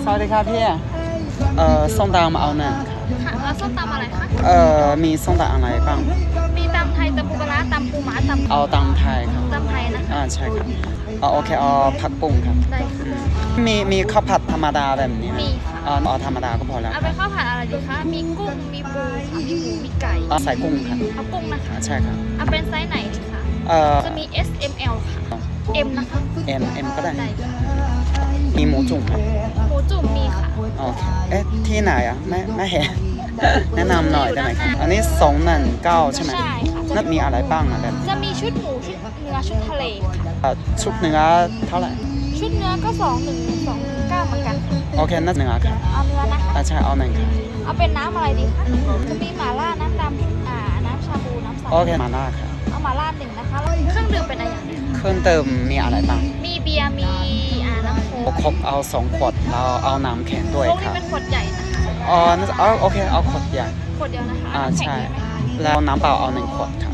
สวัสดีครับพี่ส้มตำเอาหนึ่งค่ะแล้วส้มตำอะไรคะ มีส้มตำอะไรบ้างมีตำไทยตำปูปลาร้าตำปูหมาตำเอาตำไทยครับตำไทยนะคะใช่ครับโอเคเอาผักบุ้งครับได้ค่ะมีข้าวผัดธรรมดาแบบนี้ไหมมีค่ะเอาธรรมดาก็พอแล้วเอาเป็นข้าวผัดอะไรดีคะมีกุ้งมีปูค่ะมีหมูมีไก่ใส่กุ้งครับเอากุ้งนะคะใช่ครับเอาเป็นไซส์ไหนดีคะจะมี S M L ค่ะ M นะคะ M ก็ได้ได้ค่ะ มีหมูจุ่มไหม หมูจุ่มมีค่ะโอเคที่ไหนไม่เห็น แนะนำหน่อยได้ไหมครับอันนี้219ใช่ไหมใช่ค่ะ นั่นมีอะไรบ้างแบบจะมีชุดหมูชุดเนื้อชุดทะเลค่ะชุดเนื้อเท่าไหร่ชุดเนื้อก็219เหมือนกันค่ะโอเคนั่นเนื้อครับเอาเนื้อนะคะใช่เอาหนึ่งครับเอาเป็นน้ำอะไรดีคะจะมีหม่าล่าน้ำดำน้ำชาบูน้ำใสโอเคมาล่าครับเอาหม่าล่า1นะคะแล้วเครื่องดื่มเป็นอะไรอย่างนี้เครื่องเติมมีอะไรบ้างมีเบียร์มีน้ำโค้กครบเอา2ขวดแล้วเอาน้ำแข็งด้วยโค้กคนี่รับเป็นขวดใหญ่นะคะโอเคเอาขวดใหญ่ขวดเดียวนะคะใช่แข็งไหมคะแล้วน้ำเปล่าเอา1ขวดครับ